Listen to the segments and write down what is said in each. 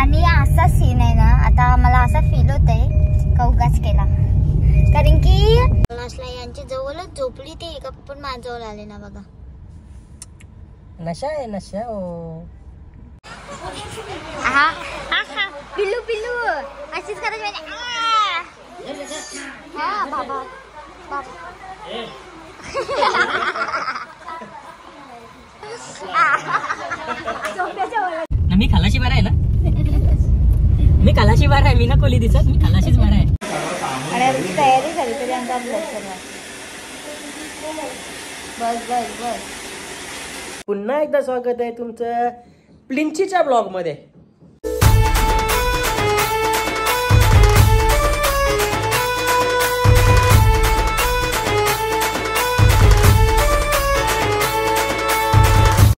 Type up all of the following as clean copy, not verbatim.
आणि असा सीन आहे ना, आता मला असा फील होतंय का उगाच केला, कारण की लास्टला यांच्या जवळच झोपली ती का पण माझ्याजवळ आले ना बघा. नशा आहे नशा. हा हा हा पिल्लू पिल्लू अशीच करायची म्हणजे हा बाबा बाबा. मी खालाशी बारा आहे ना, मी खालाशी बारा आहे. मी ना कोली दिसत, मी खालाशीच बारा आहे. आणि आमची तयारी झाली तरी आमचा बस बस बस. पुन्हा एकदा स्वागत आहे तुमचं प्लिंचीच्या ब्लॉग मध्ये.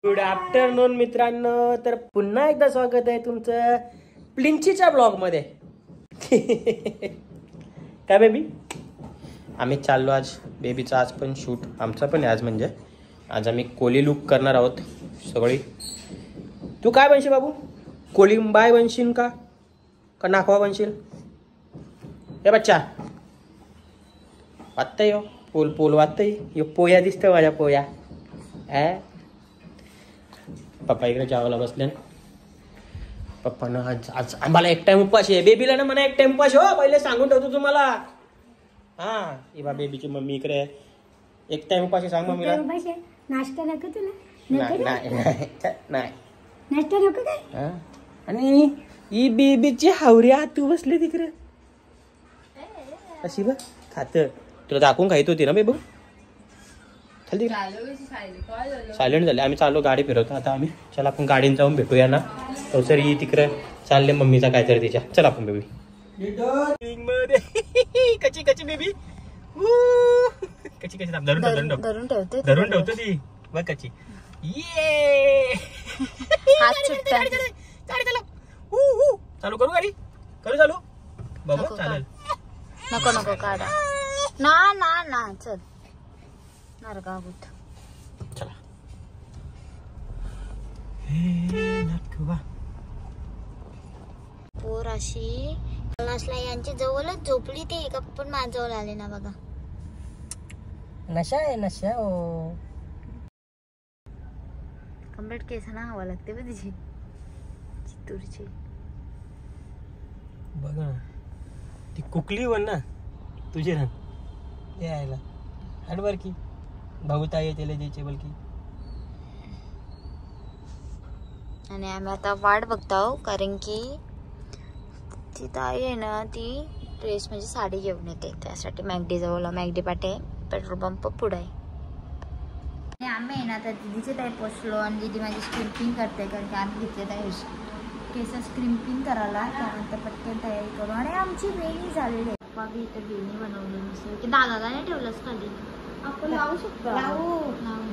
गुड आफ्टरनून मित्रांनो. तर पुन्हा एकदा स्वागत आहे तुमचं प्लिंचीच्या ब्लॉग मध्ये. काय बेबी, आम्ही चाललो आज. बेबीचा आज पण शूट, आमचा पण आज म्हणजे आज आम्ही कोली लुक करणार आहोत सगळी. तू काय बनशील बाबू? कोलिंबाय बनशील का नाखवा बनशील? हे बच्चा वाटतंय हो, पोल पोल वाटतंय. यो पोया दिसतोय माझ्या पोया. पप्पा इकडे जेवायला बसले. पप्पानं आज आम्हाला एक टाइम उपाशी आहे. बेबीला ना म्हणा एक टाइम उपाशी हो, पहिले सांगून ठेवतो तुम्हाला. हा ही बा बेबीची मम्मी इकडे आहे. एक टाइम उपाशी सांग मम्मीला. नाश्ता नको तुला? नाही नाश्ता नको काय? आणि ही बेबीची हावऱ्या तू बसले तिकडे अशी बघ खात. तुला दाखवून खायत होती ना बेबू. सायलेंट झाले. आम्ही चाललो गाडी फिरवतो आता आम्ही. चला आपण गाडीने जाऊन भेटूया ना. तो सर ही तिकडे चालले मम्मीचा काहीतरी तिच्या. चला आपण बेबी कची कची बेबी कची कशी धरून ठेवतो ती बघ कची. ये चालू करू गाडी करू चालू बघू चालेल. नको नको काढा ना ना ना. चल नरगा बुत. चला पोर अशी लास्टला यांच्या जवळच झोपली ती का पण माझ्याजवळ आले ना बघा. नशा आहे नशा. कंप्लीट केस ना हवा लागते बघ तिची चित्तूरची. बघ ना ती कुकली वन ना तुझी रन यायला हडवर की भाऊ ताई येते द्यायचे बलकी. आणि आम्ही आता वाट बघतो कारण की ती ताई आहे ना, ती ड्रेस म्हणजे साडी घेऊन येते. त्यासाठी मॅगडी जवळ मॅगडी पाटे पेट्रोल पंप पुढे आहे. आणि आम्ही आहे ना आता दिदीचे ताई पोचलो आणि दिदी माझी स्क्रिम्पिंग करते कारण की आम्ही घेतले ताई केस स्क्रिम्पिंग करायला. त्यानंतर पटकन तयारी करू. आणि आमची वेणी झालेली आहे. पप्पा बी इथं वेणी बनवली नसेल की दादाला नाही ठेवलंच खाली. आपण लावू शकतो.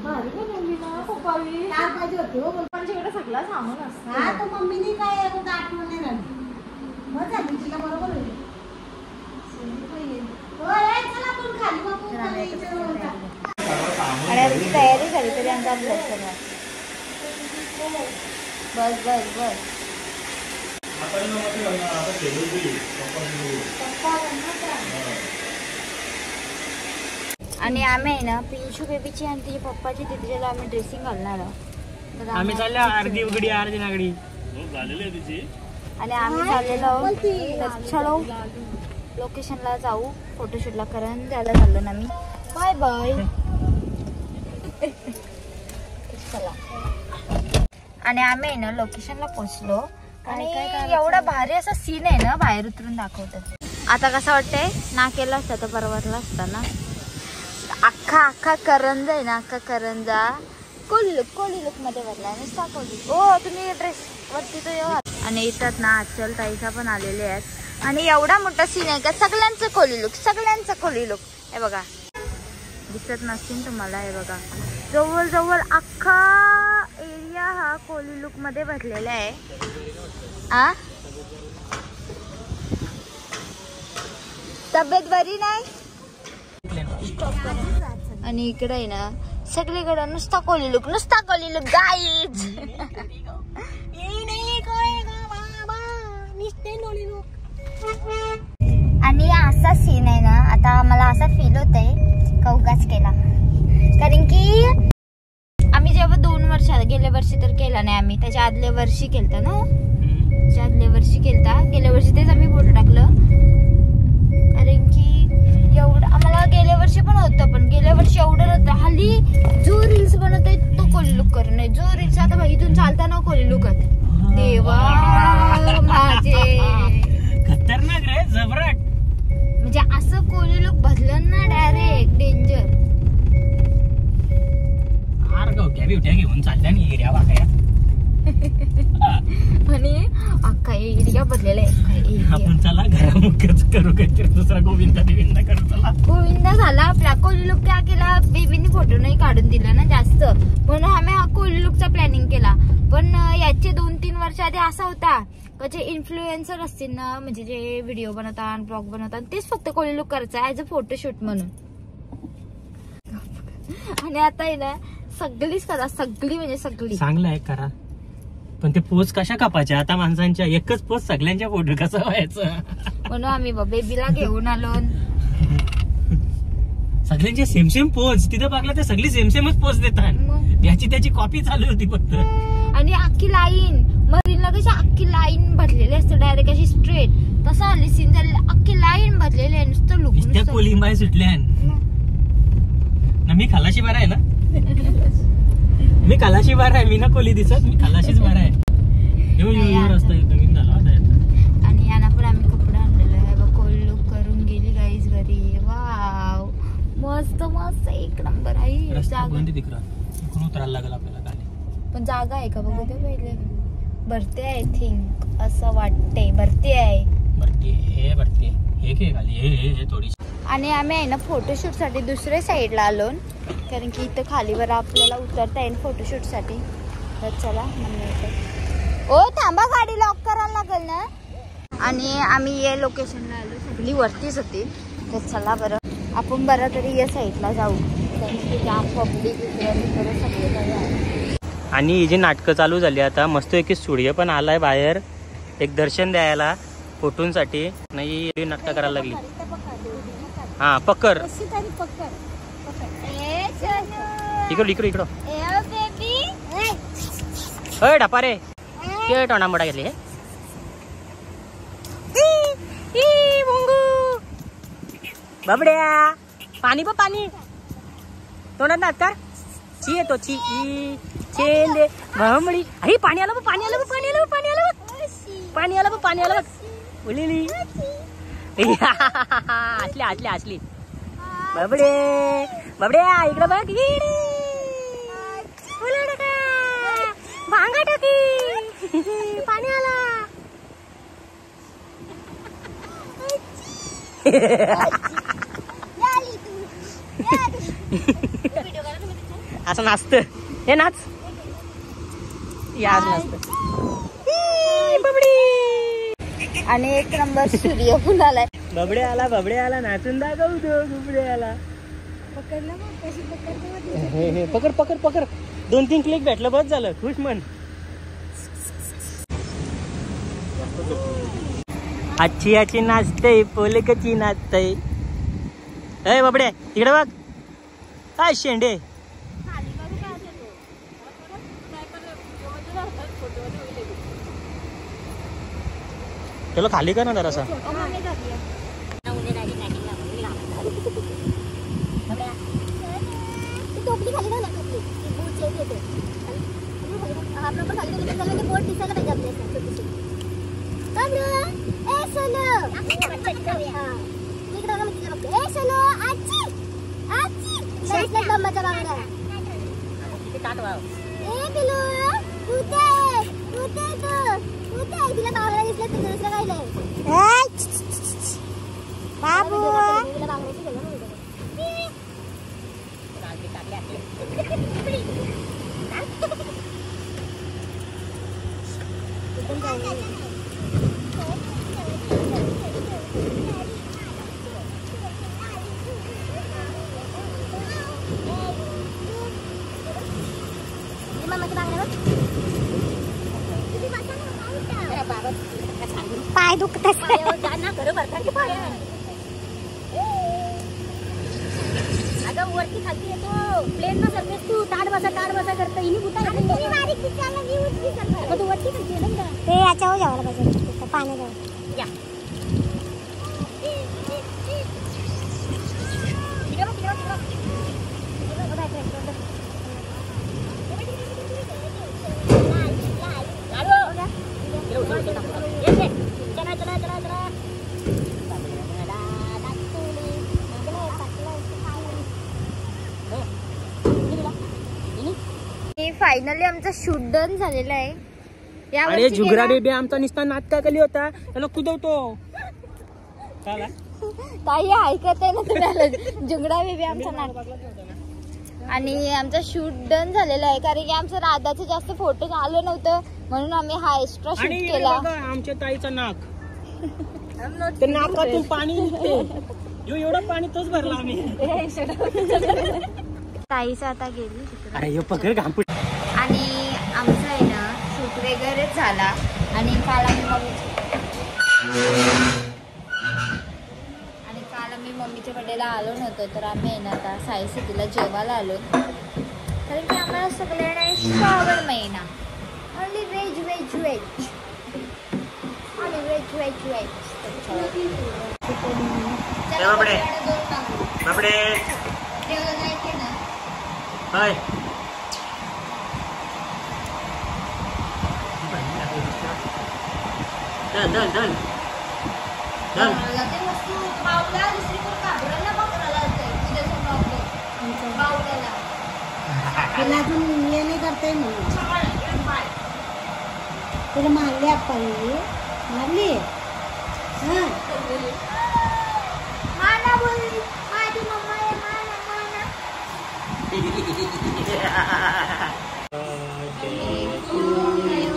भारी बनवली ना पप्पा पाहिजे होती हो. पप्पांच्याकडे सगळं सामान असतं. मम्मीने काय आठवण नाही राहिली. मग झाली तिला बरोबर होईल. आणि आमची तयारी झाली तरी आमचा बस बस बस. आणि आम्ही आहे ना पिंशू बेबीची आणि तिच्या पप्पाची तिथे आम्ही ड्रेसिंग घालणार आहोत. आम्ही चाललो अर्धी उघडी अर्धी नागडी आणि आम्ही चाललेलो चलो लोकेशनला जाऊ फोटोशूटला. कारण जायला चाललो ना मी. Bye bye. चला. आणि आम्ही ना लोकेशनला पोहोचलो आणि एवढा भारी असा सीन आहे ना, बाहेर उतरून दाखवतात. आता कसं वाटतंय नाकेला असता तर परवडला असता ना. अख्खा करंजा आहे ना, अख्खा करंजा कोली लुक मध्ये भरला नुसता कोली. हो तुम्ही ड्रेस वरती तो येऊ. आणि इथं ना आचल ताईचा पण आलेले आहेत. आणि एवढा मोठा सीन आहे का सगळ्यांचं कोली लुक हे बघा. दिसत नसतील तुम्हाला. हे बघा जवळ अख्खा एरिया हा कोली लुक मध्ये भरलेला आहे. तब्येत बरी नाही. आणि इकडे आहे ना सगळीकडे नुसता कोली लुक गाईज. त्याच्या आदल्या वर्षी केलता ना, त्याच्या आदल्या वर्षी केलता. गेल्या वर्षी तेच आम्ही फोटो टाकलं, कारण की एवढं आम्हाला गेल्या वर्षी पण होतं, पण गेल्या वर्षी एवढं नव्हतं. हल्ली जो रील्स बनवतोय तो कोली लुक करून, जो रील्स आता इथून चालताना कोली लुक देवा माझे खतरनाक रे, जबराट. म्हणजे असं कोली लुक बदलन ना डायरेक्ट डेंजर. बिवट्या घेऊन चालल्या नाही एरिया वाकाया. आणि अख्खा एरिया बदलेला आहे. आपण चला घरामुखच करू, काहीतरी दुसरा गोविंदा बिविंदा करू. चला गोविंदा झाला आपला. कोली लुक क्या केला, बेबीने फोटो नाही काढून दिला ना जास्त, म्हणून आम्ही हा कोली लुकचा प्लॅनिंग केला. पण याचे 2-3 वर्ष आधी असा होता का जे इन्फ्लुएन्सर असतील ना, म्हणजे जे व्हिडिओ बनवतात, ब्लॉग बनवतात, तेच फक्त कोली लुक करायचा ऍज अ फोटोशूट म्हणून. आणि आता आहे ना सगळीच करा, सगळी म्हणजे सगळी. चांगलं आहे करा, पण ते पोस्ट कशा कापायच्या आता माणसांच्या? एकच पोस्ट सगळ्यांच्या फोटो कसं व्हायचं? म्हणून आम्ही बेबीला घेऊन आलो. सगळ्यांचे सेम सेम पोस्ट तिथे बघला तर सगळी सेम सेमच पोस्ट देतात. याची त्याची कॉपी चालू होती फक्त. आणि अख्खी लाईन मरीनला कशी अख्खी लाईन भरलेली असते डायरेक्ट अशी स्ट्रेट, तसं आली सीन झाली. अख्खी लाईन भरलेली आहे नुसतं लुक. त्या कोलिंबाई सुटल्या ना. मी खलाशी बारा आहे ना, मी खलाशी बारा आहे. मी ना कोली दिसत, मी खलाशीच बारा आहे. आणि यांना पण आम्ही कपडे आणलेलं आहे बघ. कोली लुक करून गेली गाईज घरी. वाव मस्त मस्त एक नंबर आहे. उतरायला लागेल आपल्याला खाली, पण जागा आहे का बघू दे पहिले. भरते आय थिंक, असं वाटते भरती आहे. भरती हे घे खाली, हे थोडी. आणि आम्ही आहे ना फोटोशूट साठी दुसऱ्या साईडला आलो, कारण की इथं खालीवर आपल्याला उतरता येईल फोटोशूट साठी. तर चला ओ थांबा, गाडी लॉक करायला लागेल ना. आणि आम्ही या लोकेशनला आलो, सगळी वरतीच होती. तर चला बरं आपण बरं तरी या साईडला जाऊ, कारण की जाम पब्लिक इकडे सगळे आहे. आणि ही जी नाटकं चालू झाली आता, मस्त एक स्टुडिओ पण आलाय बाहेर, एक दर्शन द्यायला फोटोंसाठी. नाही नाटकं करायला लागली. हा पकर इकडं अय ढापा रे, ते टोणा मोठा घेतली हे. बाबड्या पाणी पाणी तोंडात नाच कर. ची येतो ची चेंदे भांबळी. अरे पाणी आलं पाणी आलं पाणी आलं पाणी आलं पाणी आलं पाणी आलं उलेली. असली बाबड्या इकडं बघ. भांगा टाकी पाणी आला. असं नाचत हे नाच याच नाचत. आणि एक नंबर सूर्य पण आलाय. बबड्या आला नाचून दाखवतो. बबड्या आला. पकड 2-3 क्लिक भेटलं बस झालं, खुश मन. आची नाचतय, पोलकची नाचतय. अय बबड्या इकडे बघ काय शेंडे. चलो खाली कर ना जरासा. पाय दुखतात. अगं वरती खाली येतो प्लेन न सरतेस तू ताड बसा करता इनी कुठे बारीक दिसायला मी उठली सरता तू वरती खाली येतो ना ते याच्यावर जावला पाहिजे पाण्याजवळ या फायनली आमचा शूट डन झालेला आहे. अरे जुगरा बेबी आमचा निस्ता नाटका केली होता त्याला कुदवतो ताई ऐकत आहे ना तुम्हाला जुगरा बेबी आमचा नाटक आणि आमचा शूट डन झालेला आहे कारण की आमचं राधाचं जास्त फोटो आलं नव्हतं म्हणून आम्ही हा एक्स्ट्रा शूट केला. आमच्या ताईचं नाक ते नाकातून पाणी निघते एवढं पाणी तोच भरला आम्ही. ताईचं आता गेली अरे पकड घाम आणि आमचं आहे ना शूट वगैरे झाला आणि काल आम्ही मम्मीच्या बड्डेला आलो नव्हतो तर आम्ही आहे ना आता साई सिटीला जेवायला आलो कारण की आम्हाला सगळ्यांना श्रावण महिना ओनली व्हेज व्हेज व्हेज आणि व्हेज व्हेज व्हेज हाय दल तिला अजून हे नाही करताय म्हणून तिला मारली आपण मारली माझी मम्मा आहे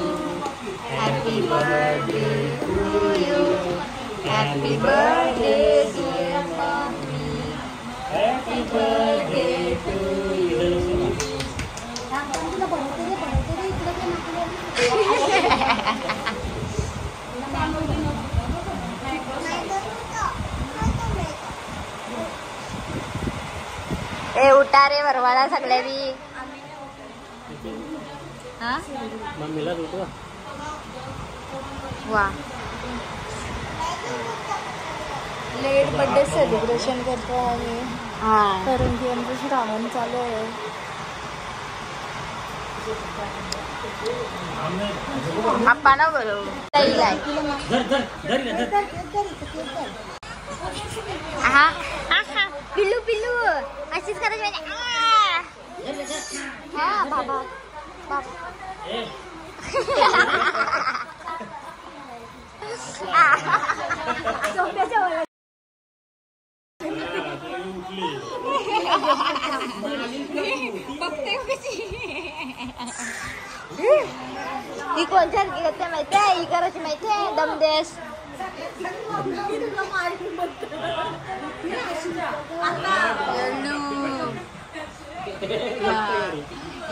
Happy birthday to you. Happy birthday dear mommy. Happy birthday to you. ए उठा रे वरवाळा सगळ्या बी हा मम्मीला उठवा वा लेट बर्थडे सेलिब्रेशन करतो आम्ही कारण की आमचं श्रावण चालू आहे. आप्पा ना बरोबर हा हा पिल्लू पिल्लू अशीच करायची हा बाबा ही कोणत्या करते माहिती आहे ही करायची माहिती आहे दमदेश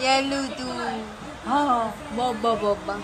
येलू तू हा बाबा बाबा